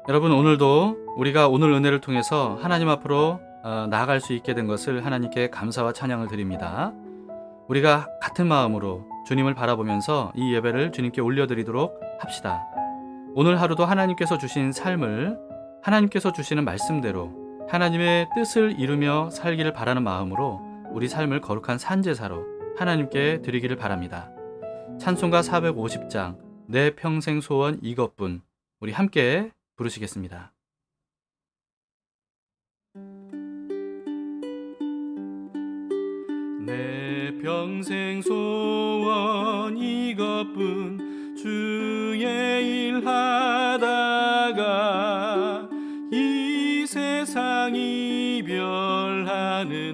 여러분, 오늘도 우리가 오늘 은혜를 통해서 하나님 앞으로 나아갈 수 있게 된 것을 하나님께 감사와 찬양을 드립니다. 우리가 같은 마음으로 주님을 바라보면서 이 예배를 주님께 올려드리도록 합시다. 오늘 하루도 하나님께서 주신 삶을 하나님께서 주시는 말씀대로 하나님의 뜻을 이루며 살기를 바라는 마음으로 우리 삶을 거룩한 산제사로 하나님께 드리기를 바랍니다. 찬송가 450장 내 평생 소원 이것뿐, 우리 함께 부르시겠습니다. 내 평생 소원 이것뿐, 주의 일 하다가 이 세상 이별하는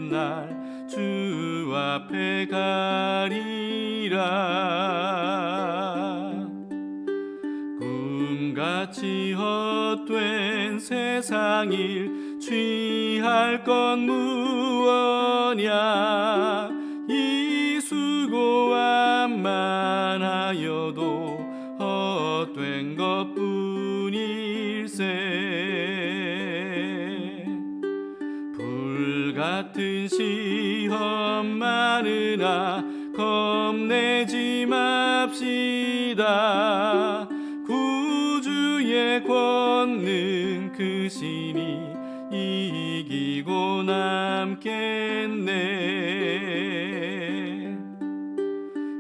날 주 앞에 가리라. 꿈같이 헛된 세상 일 취할 건 무엇냐. 이 수고함만 하여도 헛된 것뿐일세. 불같은 시험 많으나 겁내지 맙시다. 구주의 권능 크시니 이기고 남겠네.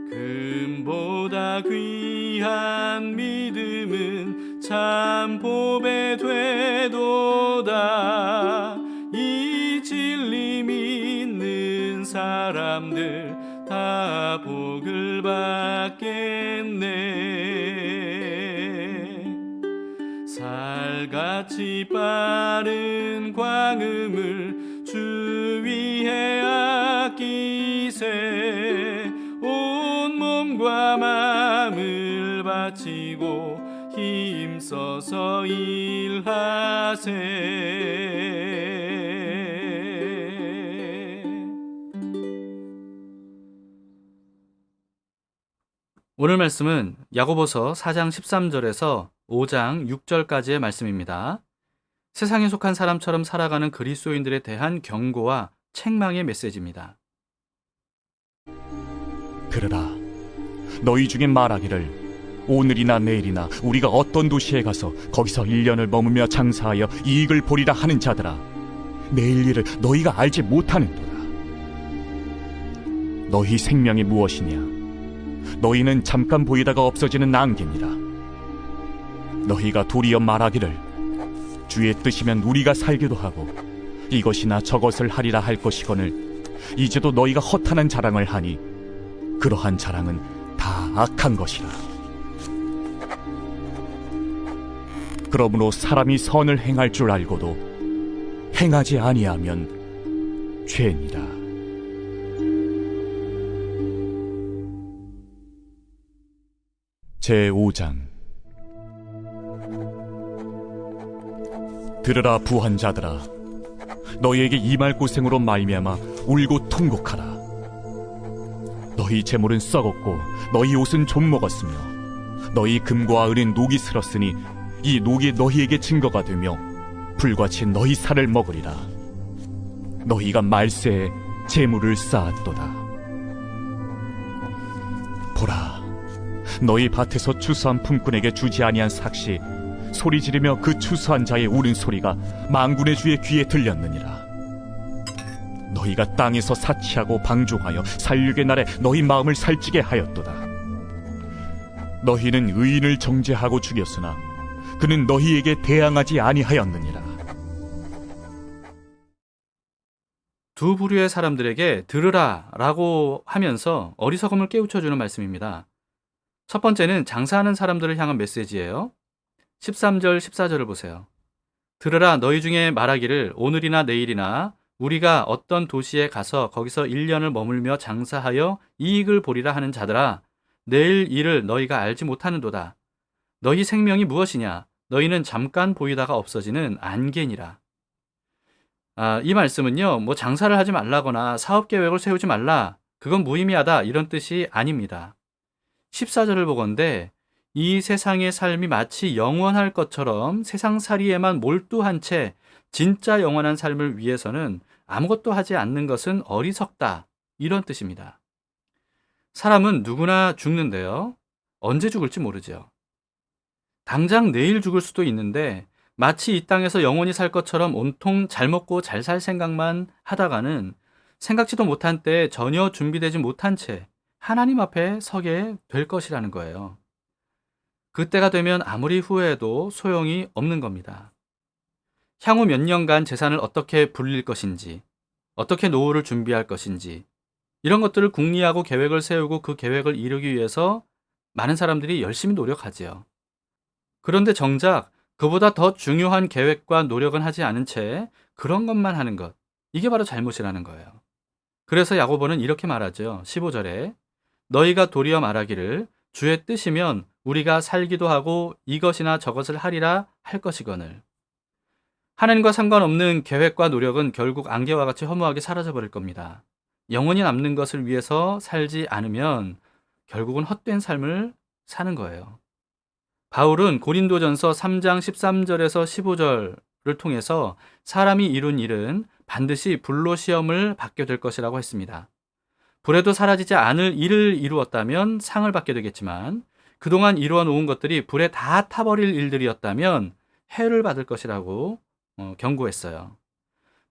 금보다 귀한 믿음은 참 보배 되도다. 이 진리 믿는 사람들 다 복을 받겠네. 살같이 빠른 광음을 주 위에 아끼세. 온 몸과 마음을 바치고 힘써서 일하세. 오늘 말씀은 야고보서 4장 13절에서 5장 6절까지의 말씀입니다. 세상에 속한 사람처럼 살아가는 그리스도인들에 대한 경고와 책망의 메시지입니다. 들으라, 너희 중에 말하기를 오늘이나 내일이나 우리가 어떤 도시에 가서 거기서 1년을 머무며 장사하여 이익을 보리라 하는 자들아, 내일 일을 너희가 알지 못하는도다. 너희 생명이 무엇이냐? 너희는 잠깐 보이다가 없어지는 안개니라. 너희가 도리어 말하기를 주의 뜻이면 우리가 살기도 하고 이것이나 저것을 하리라 할 것이거늘 이제도 너희가 허탄한 자랑을 하니 그러한 자랑은 다 악한 것이라. 그러므로 사람이 선을 행할 줄 알고도 행하지 아니하면 죄니라. 제5장. 들으라 부한 자들아, 너희에게 임할 고생으로 말미암아 울고 통곡하라. 너희 재물은 썩었고 너희 옷은 좀 먹었으며 너희 금과 은은 녹이 슬었으니 이 녹이 너희에게 증거가 되며 불같이 너희 살을 먹으리라. 너희가 말세에 재물을 쌓았도다. 보라, 너희 밭에서 추수한 품꾼에게 주지 아니한 삭시 소리 지르며 그 추수한 자의 우는 소리가 만군의 주의 귀에 들렸느니라. 너희가 땅에서 사치하고 방종하여 살육의 날에 너희 마음을 살찌게 하였도다. 너희는 의인을 정죄하고 죽였으나 그는 너희에게 대항하지 아니하였느니라. 두 부류의 사람들에게 들으라 라고 하면서 어리석음을 깨우쳐주는 말씀입니다. 첫 번째는 장사하는 사람들을 향한 메시지예요. 13절 14절을 보세요. 들으라, 너희 중에 말하기를 오늘이나 내일이나 우리가 어떤 도시에 가서 거기서 1년을 머물며 장사하여 이익을 보리라 하는 자들아, 내일 일을 너희가 알지 못하는도다. 너희 생명이 무엇이냐? 너희는 잠깐 보이다가 없어지는 안개니라. 이 말씀은요, 장사를 하지 말라거나 사업 계획을 세우지 말라, 그건 무의미하다, 이런 뜻이 아닙니다. 14절을 보건대 이 세상의 삶이 마치 영원할 것처럼 세상살이에만 몰두한 채 진짜 영원한 삶을 위해서는 아무것도 하지 않는 것은 어리석다. 이런 뜻입니다. 사람은 누구나 죽는데요. 언제 죽을지 모르죠. 당장 내일 죽을 수도 있는데 마치 이 땅에서 영원히 살 것처럼 온통 잘 먹고 잘 살 생각만 하다가는 생각지도 못한 때에 전혀 준비되지 못한 채 하나님 앞에 서게 될 것이라는 거예요. 그때가 되면 아무리 후회해도 소용이 없는 겁니다. 향후 몇 년간 재산을 어떻게 불릴 것인지, 어떻게 노후를 준비할 것인지, 이런 것들을 궁리하고 계획을 세우고 그 계획을 이루기 위해서 많은 사람들이 열심히 노력하지요. 그런데 정작 그보다 더 중요한 계획과 노력은 하지 않은 채 그런 것만 하는 것, 이게 바로 잘못이라는 거예요. 그래서 야고보는 이렇게 말하죠. 15절에 너희가 도리어 말하기를 주의 뜻이면 우리가 살기도 하고 이것이나 저것을 하리라 할 것이거늘. 하나님과 상관없는 계획과 노력은 결국 안개와 같이 허무하게 사라져버릴 겁니다. 영원히 남는 것을 위해서 살지 않으면 결국은 헛된 삶을 사는 거예요. 바울은 고린도전서 3장 13절에서 15절을 통해서 사람이 이룬 일은 반드시 불로 시험을 받게 될 것이라고 했습니다. 불에도 사라지지 않을 일을 이루었다면 상을 받게 되겠지만 그동안 이루어 놓은 것들이 불에 다 타버릴 일들이었다면 해를 받을 것이라고 경고했어요.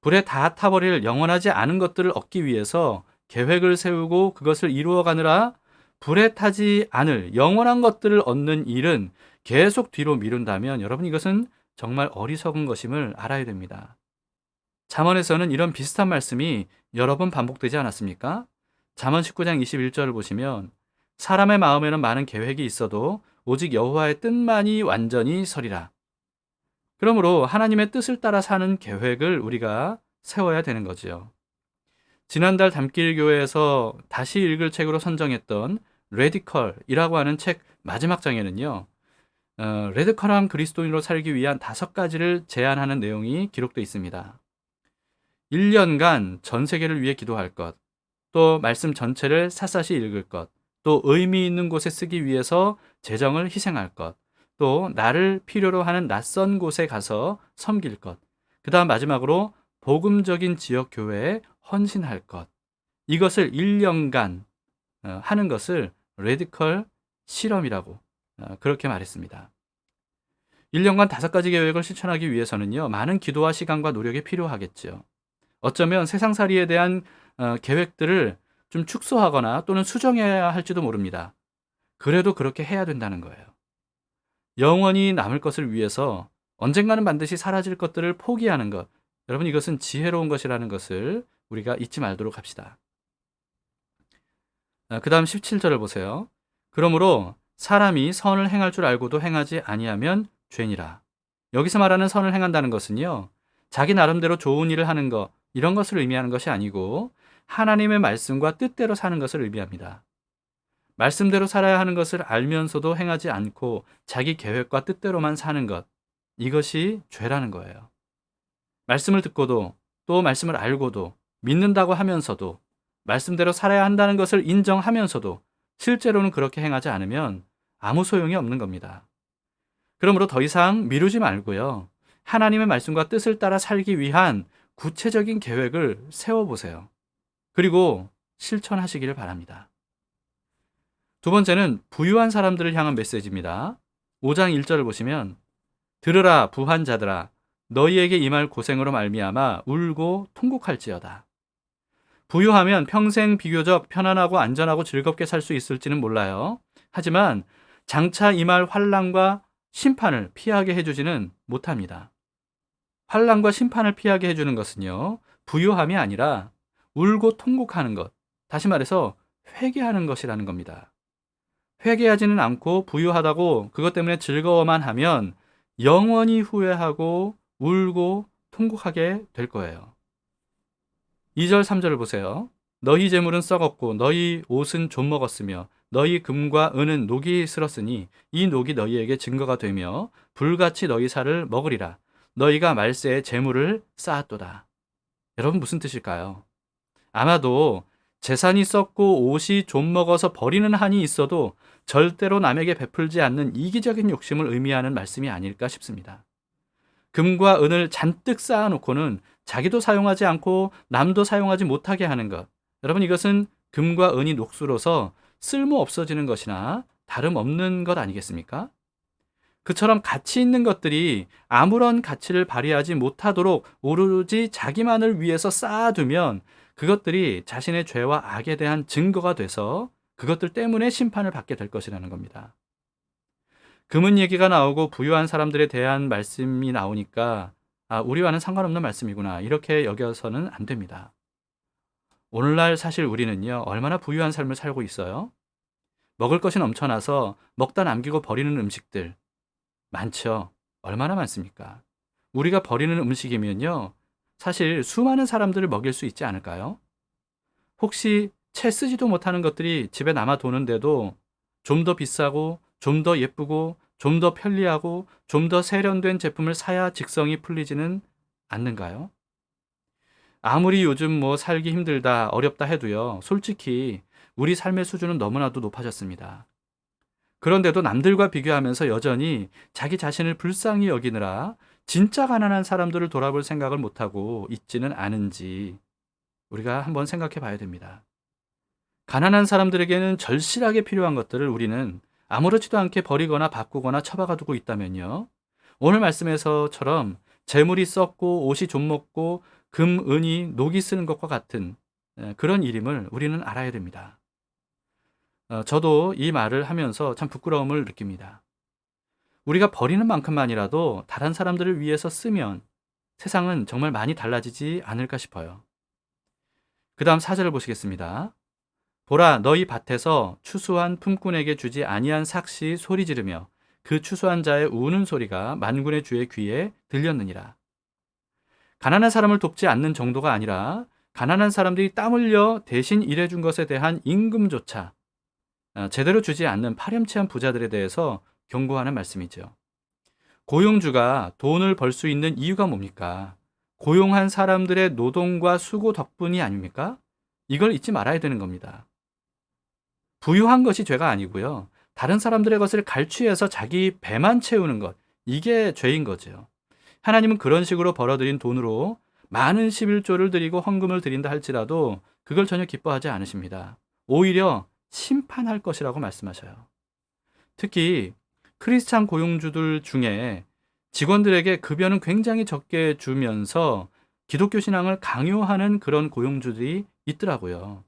불에 다 타버릴 영원하지 않은 것들을 얻기 위해서 계획을 세우고 그것을 이루어가느라 불에 타지 않을 영원한 것들을 얻는 일은 계속 뒤로 미룬다면 여러분 이것은 정말 어리석은 것임을 알아야 됩니다. 잠언에서는 이런 비슷한 말씀이 여러 번 반복되지 않았습니까? 잠언 19장 21절을 보시면 사람의 마음에는 많은 계획이 있어도 오직 여호와의 뜻만이 완전히 서리라. 그러므로 하나님의 뜻을 따라 사는 계획을 우리가 세워야 되는 거지요. 지난달 담길교회에서 다시 읽을 책으로 선정했던 레디컬이라고 하는 책 마지막 장에는요. 레디컬한 그리스도인으로 살기 위한 5가지를 제안하는 내용이 기록되어 있습니다. 1년간 전 세계를 위해 기도할 것, 또 말씀 전체를 샅샅이 읽을 것, 또 의미 있는 곳에 쓰기 위해서 재정을 희생할 것, 또 나를 필요로 하는 낯선 곳에 가서 섬길 것, 그 다음 마지막으로 복음적인 지역 교회에 헌신할 것, 이것을 1년간 하는 것을 레디컬 실험이라고 그렇게 말했습니다. 1년간 5가지 계획을 실천하기 위해서는요, 많은 기도와 시간과 노력이 필요하겠죠. 어쩌면 세상살이에 대한 계획들을 좀 축소하거나 또는 수정해야 할지도 모릅니다. 그래도 그렇게 해야 된다는 거예요. 영원히 남을 것을 위해서 언젠가는 반드시 사라질 것들을 포기하는 것, 여러분 이것은 지혜로운 것이라는 것을 우리가 잊지 말도록 합시다. 그 다음 17절을 보세요. 그러므로 사람이 선을 행할 줄 알고도 행하지 아니하면 죄니라. 여기서 말하는 선을 행한다는 것은요, 자기 나름대로 좋은 일을 하는 것, 이런 것을 의미하는 것이 아니고 하나님의 말씀과 뜻대로 사는 것을 의미합니다. 말씀대로 살아야 하는 것을 알면서도 행하지 않고 자기 계획과 뜻대로만 사는 것, 이것이 죄라는 거예요. 말씀을 듣고도 또 말씀을 알고도 믿는다고 하면서도 말씀대로 살아야 한다는 것을 인정하면서도 실제로는 그렇게 행하지 않으면 아무 소용이 없는 겁니다. 그러므로 더 이상 미루지 말고요. 하나님의 말씀과 뜻을 따라 살기 위한 구체적인 계획을 세워보세요. 그리고 실천하시기를 바랍니다. 두 번째는 부유한 사람들을 향한 메시지입니다. 5장 1절을 보시면 들으라 부한 자들아 너희에게 임할 고생으로 말미암아 울고 통곡할지어다. 부유하면 평생 비교적 편안하고 안전하고 즐겁게 살 수 있을지는 몰라요. 하지만 장차 임할 환난과 심판을 피하게 해주지는 못합니다. 환난과 심판을 피하게 해주는 것은요, 부유함이 아니라 울고 통곡하는 것, 다시 말해서 회개하는 것이라는 겁니다. 회개하지는 않고 부유하다고 그것 때문에 즐거워만 하면 영원히 후회하고 울고 통곡하게 될 거예요. 2절 3절을 보세요. 너희 재물은 썩었고 너희 옷은 좀 먹었으며 너희 금과 은은 녹이 슬었으니 이 녹이 너희에게 증거가 되며 불같이 너희 살을 먹으리라. 너희가 말세에 재물을 쌓았도다. 여러분 무슨 뜻일까요? 아마도 재산이 썩고 옷이 좀 먹어서 버리는 한이 있어도 절대로 남에게 베풀지 않는 이기적인 욕심을 의미하는 말씀이 아닐까 싶습니다. 금과 은을 잔뜩 쌓아놓고는 자기도 사용하지 않고 남도 사용하지 못하게 하는 것. 여러분, 이것은 금과 은이 녹슬어서 쓸모 없어지는 것이나 다름없는 것 아니겠습니까? 그처럼 가치 있는 것들이 아무런 가치를 발휘하지 못하도록 오로지 자기만을 위해서 쌓아두면 그것들이 자신의 죄와 악에 대한 증거가 돼서 그것들 때문에 심판을 받게 될 것이라는 겁니다. 금은 얘기가 나오고 부유한 사람들에 대한 말씀이 나오니까 우리와는 상관없는 말씀이구나, 이렇게 여겨서는 안 됩니다. 오늘날 사실 우리는요, 얼마나 부유한 삶을 살고 있어요? 먹을 것이 넘쳐나서 먹다 남기고 버리는 음식들 많죠. 얼마나 많습니까? 우리가 버리는 음식이면요, 사실 수많은 사람들을 먹일 수 있지 않을까요? 혹시 채 쓰지도 못하는 것들이 집에 남아 도는데도 좀 더 비싸고 좀 더 예쁘고 좀 더 편리하고 좀 더 세련된 제품을 사야 직성이 풀리지는 않는가요? 아무리 요즘 뭐 살기 힘들다, 어렵다 해도요, 솔직히 우리 삶의 수준은 너무나도 높아졌습니다. 그런데도 남들과 비교하면서 여전히 자기 자신을 불쌍히 여기느라 진짜 가난한 사람들을 돌아볼 생각을 못하고 있지는 않은지 우리가 한번 생각해 봐야 됩니다. 가난한 사람들에게는 절실하게 필요한 것들을 우리는 아무렇지도 않게 버리거나 바꾸거나 처박아 두고 있다면요, 오늘 말씀에서처럼 재물이 썩고 옷이 좀 먹고 금, 은이 녹이 쓰는 것과 같은 그런 일임을 우리는 알아야 됩니다. 저도 이 말을 하면서 참 부끄러움을 느낍니다. 우리가 버리는 만큼만이라도 다른 사람들을 위해서 쓰면 세상은 정말 많이 달라지지 않을까 싶어요. 그 다음 4절을 보시겠습니다. 보라, 너희 밭에서 추수한 품꾼에게 주지 아니한 삭시 소리 지르며 그 추수한 자의 우는 소리가 만군의 주의 귀에 들렸느니라. 가난한 사람을 돕지 않는 정도가 아니라 가난한 사람들이 땀 흘려 대신 일해준 것에 대한 임금조차 제대로 주지 않는 파렴치한 부자들에 대해서 경고하는 말씀이죠. 고용주가 돈을 벌 수 있는 이유가 뭡니까? 고용한 사람들의 노동과 수고 덕분이 아닙니까? 이걸 잊지 말아야 되는 겁니다. 부유한 것이 죄가 아니고요, 다른 사람들의 것을 갈취해서 자기 배만 채우는 것, 이게 죄인 거죠. 하나님은 그런 식으로 벌어들인 돈으로 많은 11조를 드리고 헌금을 드린다 할지라도 그걸 전혀 기뻐하지 않으십니다. 오히려 심판할 것이라고 말씀하셔요. 특히 크리스찬 고용주들 중에 직원들에게 급여는 굉장히 적게 주면서 기독교 신앙을 강요하는 그런 고용주들이 있더라고요.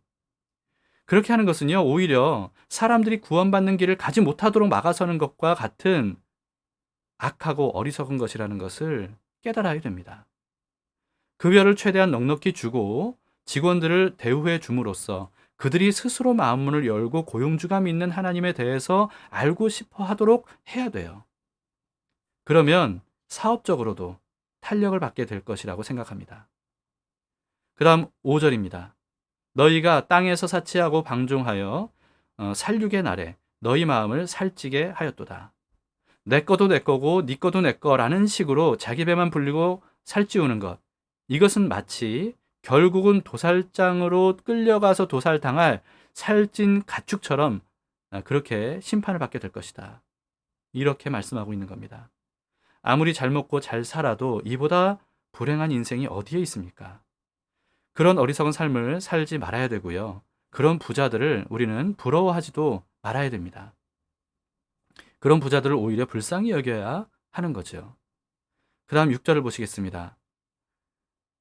그렇게 하는 것은요, 오히려 사람들이 구원받는 길을 가지 못하도록 막아서는 것과 같은 악하고 어리석은 것이라는 것을 깨달아야 됩니다. 급여를 최대한 넉넉히 주고 직원들을 대우해 줌으로써 그들이 스스로 마음문을 열고 고용주가 믿는 하나님에 대해서 알고 싶어 하도록 해야 돼요. 그러면 사업적으로도 탄력을 받게 될 것이라고 생각합니다. 그 다음 5절입니다. 너희가 땅에서 사치하고 방종하여 살육의 날에 너희 마음을 살찌게 하였도다. 내 거도 내 거고 네 거도 내 거라는 식으로 자기 배만 불리고 살찌우는 것, 이것은 마치 결국은 도살장으로 끌려가서 도살당할 살찐 가축처럼 그렇게 심판을 받게 될 것이다, 이렇게 말씀하고 있는 겁니다. 아무리 잘 먹고 잘 살아도 이보다 불행한 인생이 어디에 있습니까? 그런 어리석은 삶을 살지 말아야 되고요, 그런 부자들을 우리는 부러워하지도 말아야 됩니다. 그런 부자들을 오히려 불쌍히 여겨야 하는 거죠. 그 다음 6절을 보시겠습니다.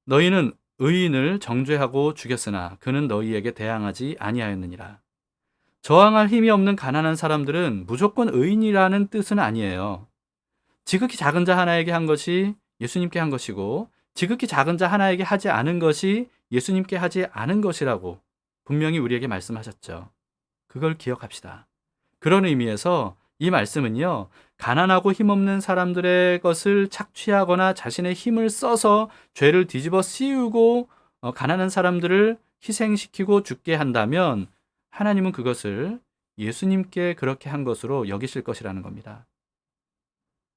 너희는 의인을 정죄하고 죽였으나 그는 너희에게 대항하지 아니하였느니라. 저항할 힘이 없는 가난한 사람들은 무조건 의인이라는 뜻은 아니에요. 지극히 작은 자 하나에게 한 것이 예수님께 한 것이고 지극히 작은 자 하나에게 하지 않은 것이 예수님께 하지 않은 것이라고 분명히 우리에게 말씀하셨죠. 그걸 기억합시다. 그런 의미에서 이 말씀은요, 가난하고 힘없는 사람들의 것을 착취하거나 자신의 힘을 써서 죄를 뒤집어 씌우고 가난한 사람들을 희생시키고 죽게 한다면 하나님은 그것을 예수님께 그렇게 한 것으로 여기실 것이라는 겁니다.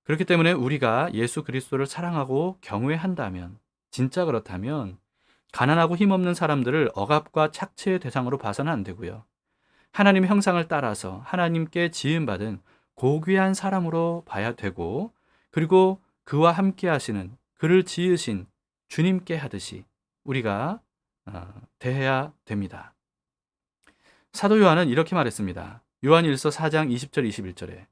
그렇기 때문에 우리가 예수 그리스도를 사랑하고 경외한다면, 진짜 그렇다면 가난하고 힘없는 사람들을 억압과 착취의 대상으로 봐서는 안 되고요. 하나님의 형상을 따라서 하나님께 지음받은 고귀한 사람으로 봐야 되고, 그리고 그와 함께 하시는, 그를 지으신 주님께 하듯이 우리가 대해야 됩니다. 사도 요한은 이렇게 말했습니다. 요한 1서 4장 20절 21절에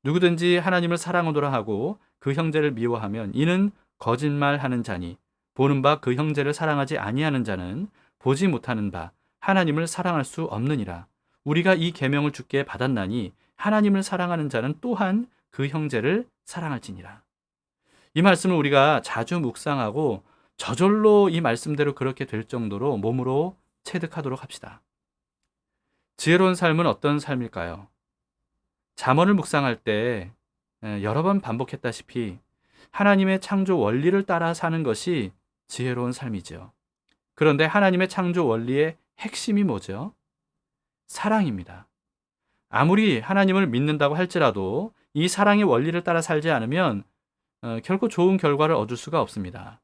누구든지 하나님을 사랑하노라 하고 그 형제를 미워하면 이는 거짓말하는 자니 보는 바 그 형제를 사랑하지 아니하는 자는 보지 못하는 바 하나님을 사랑할 수 없느니라. 우리가 이 계명을 주께 받았나니 하나님을 사랑하는 자는 또한 그 형제를 사랑할지니라. 이 말씀을 우리가 자주 묵상하고 저절로 이 말씀대로 그렇게 될 정도로 몸으로 체득하도록 합시다. 지혜로운 삶은 어떤 삶일까요? 잠언을 묵상할 때 여러 번 반복했다시피 하나님의 창조 원리를 따라 사는 것이 지혜로운 삶이죠. 그런데 하나님의 창조 원리의 핵심이 뭐죠? 사랑입니다. 아무리 하나님을 믿는다고 할지라도 이 사랑의 원리를 따라 살지 않으면 결코 좋은 결과를 얻을 수가 없습니다.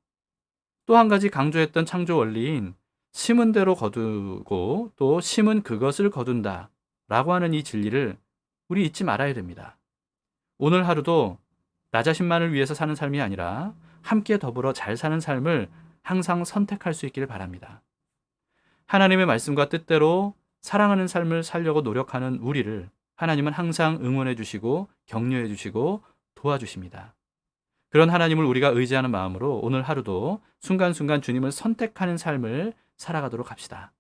또 한 가지 강조했던 창조 원리인 심은 대로 거두고 또 심은 그것을 거둔다 라고 하는 이 진리를 우리 잊지 말아야 됩니다. 오늘 하루도 나 자신만을 위해서 사는 삶이 아니라 함께 더불어 잘 사는 삶을 항상 선택할 수 있기를 바랍니다. 하나님의 말씀과 뜻대로 사랑하는 삶을 살려고 노력하는 우리를 하나님은 항상 응원해 주시고 격려해 주시고 도와주십니다. 그런 하나님을 우리가 의지하는 마음으로 오늘 하루도 순간순간 주님을 선택하는 삶을 살아가도록 합시다.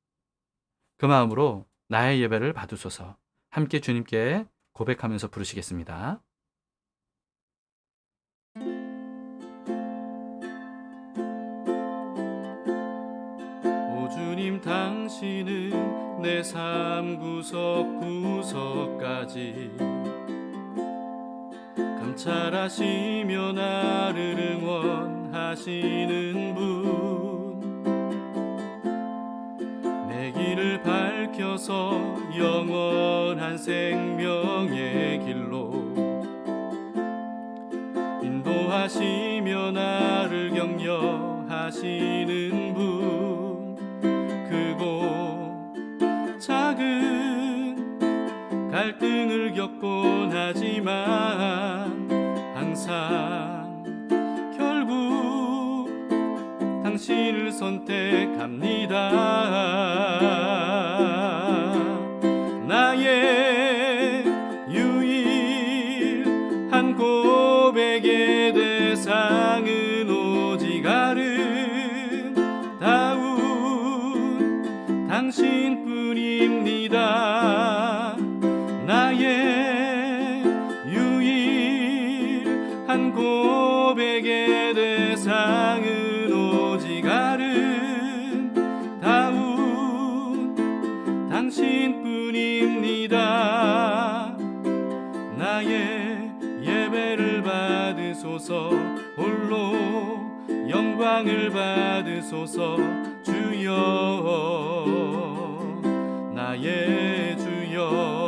그 마음으로 나의 예배를 받으소서 함께 주님께 고백하면서 부르시겠습니다. 오 주님, 당신은 내 삶 구석구석까지 감찰하시며 나를 응원하시는 분, 내 길을 밝혀서 영원한 생명의 길로 인도하시며 나를 격려하시는 분, 크고 작은 갈등을 겪곤 하지만 항상 결국 당신을 선택합니다. 나의 유일한 고백의 대상은 오직 아름다운 당신뿐입니다. 나의 유일한 고백의 대상은 오직 아름다운 당신뿐입니다. 나의 예배를 받으소서, 홀로 영광을 받으소서. 주여, 나의 주여.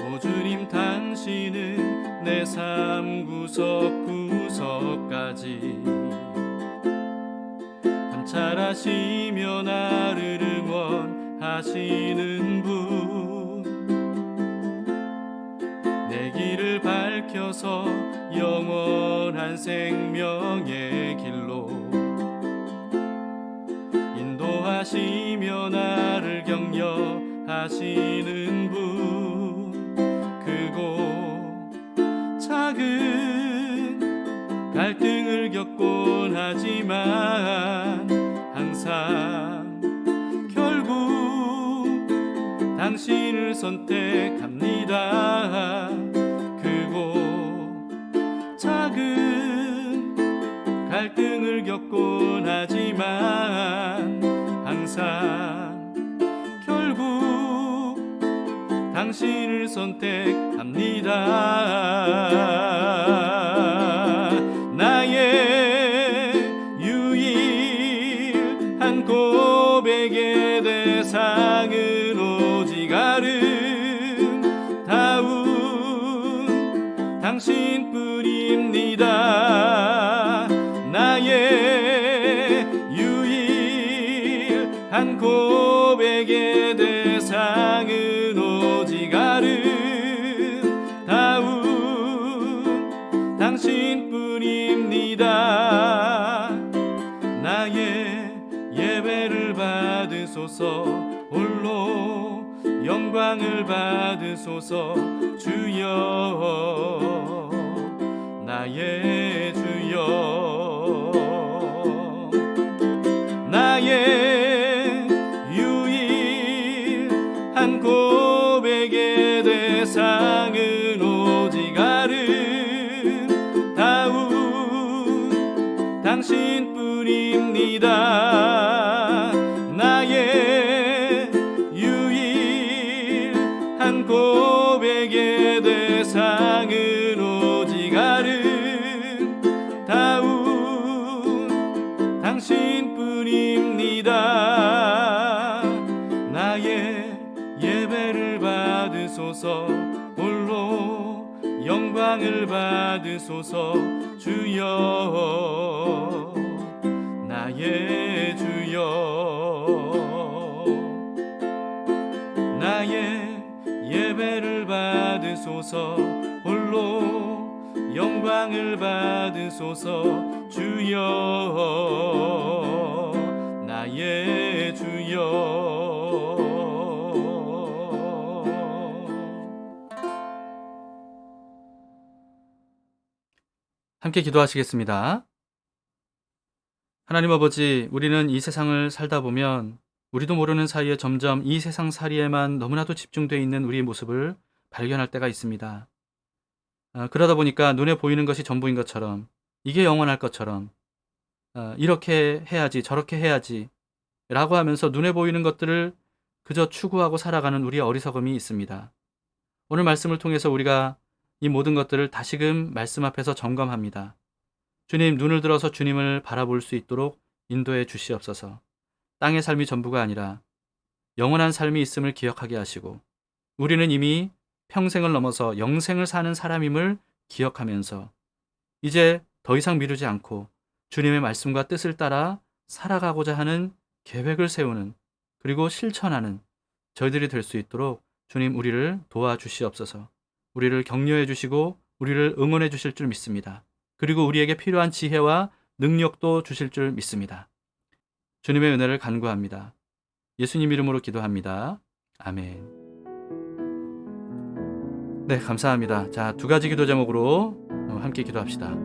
오 주님, 당신은 내 삶 구석구석까지 감찰하시며 나를 응원하시는 분, 내 길을 밝혀서 영원한 생명의 길로 인도하시며 나를 격려하시는 분, 크고 작은 갈등을 겪곤 하지만 항상 결국 당신을 선택합니다. 크고 작은 갈등을 겪곤 하지만 항상 결국 당신을 선택합니다. 나의 유일한 고백의 대상은 오직 아름다운 당신뿐입니다. 나의 유일한 고백의 대상은 오직 아름다운 당신뿐입니다. 나의 예배를 받으소서, 홀로 영광을 받으소서. 주여, 나의 주여, 나의 유일한 고백의 대상은 오직 아름다운 당신뿐입니다. 나의 유일한 고백의 대상은 오직 아름다운 당신뿐입니다. 나의 예배를 받으소서, 홀로 영광을 받으소서. 주여, 나의 주여, 나의 예배를 받으소서, 홀로 영광을 받으소서. 주여, 나의 주여. 함께 기도하시겠습니다. 하나님 아버지, 우리는 이 세상을 살다 보면 우리도 모르는 사이에 점점 이 세상 살이에만 너무나도 집중되어 있는 우리의 모습을 발견할 때가 있습니다. 그러다 보니까 눈에 보이는 것이 전부인 것처럼, 이게 영원할 것처럼, 이렇게 해야지 저렇게 해야지 라고 하면서 눈에 보이는 것들을 그저 추구하고 살아가는 우리의 어리석음이 있습니다. 오늘 말씀을 통해서 우리가 이 모든 것들을 다시금 말씀 앞에서 점검합니다. 주님, 눈을 들어서 주님을 바라볼 수 있도록 인도해 주시옵소서. 땅의 삶이 전부가 아니라 영원한 삶이 있음을 기억하게 하시고, 우리는 이미 평생을 넘어서 영생을 사는 사람임을 기억하면서 이제 더 이상 미루지 않고 주님의 말씀과 뜻을 따라 살아가고자 하는 계획을 세우는, 그리고 실천하는 저희들이 될 수 있도록 주님, 우리를 도와주시옵소서. 우리를 격려해 주시고 우리를 응원해 주실 줄 믿습니다. 그리고 우리에게 필요한 지혜와 능력도 주실 줄 믿습니다. 주님의 은혜를 간구합니다. 예수님 이름으로 기도합니다. 아멘. 네, 감사합니다. 자, 두 가지 기도 제목으로 함께 기도합시다.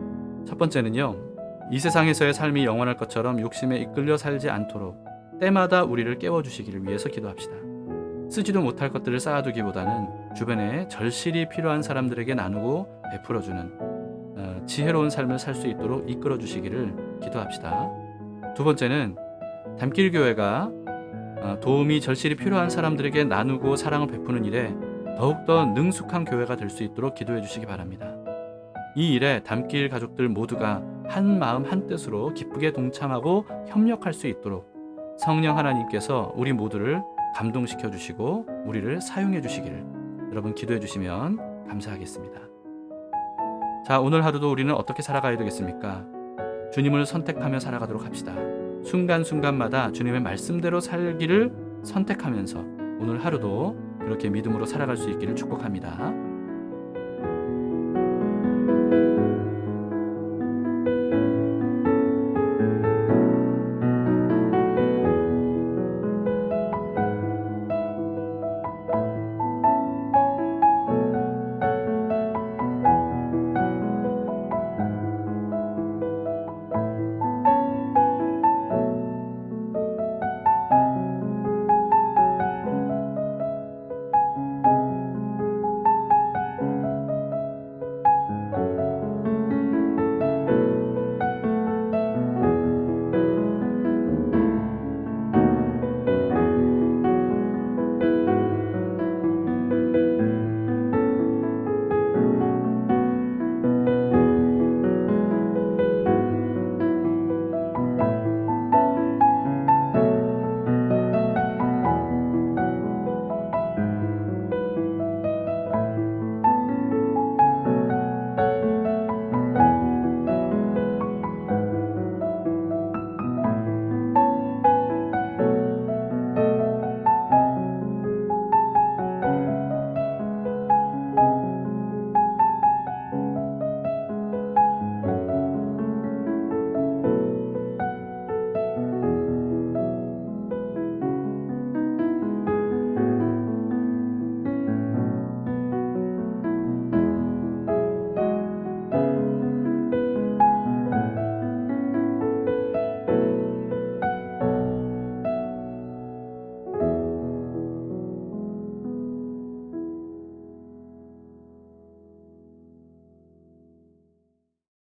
첫 번째는요, 이 세상에서의 삶이 영원할 것처럼 욕심에 이끌려 살지 않도록 때마다 우리를 깨워주시기를 위해서 기도합시다. 쓰지도 못할 것들을 쌓아두기보다는 주변에 절실히 필요한 사람들에게 나누고 베풀어주는 지혜로운 삶을 살 수 있도록 이끌어 주시기를 기도합시다. 두 번째는 담길교회가 도움이 절실히 필요한 사람들에게 나누고 사랑을 베푸는 일에 더욱더 능숙한 교회가 될 수 있도록 기도해 주시기 바랍니다. 이 일에 담길 가족들 모두가 한 마음 한 뜻으로 기쁘게 동참하고 협력할 수 있도록 성령 하나님께서 우리 모두를 감동시켜 주시고 우리를 사용해 주시기를 여러분 기도해 주시면 감사하겠습니다. 자, 오늘 하루도 우리는 어떻게 살아가야 되겠습니까? 주님을 선택하며 살아가도록 합시다. 순간순간마다 주님의 말씀대로 살기를 선택하면서 오늘 하루도 그렇게 믿음으로 살아갈 수 있기를 축복합니다.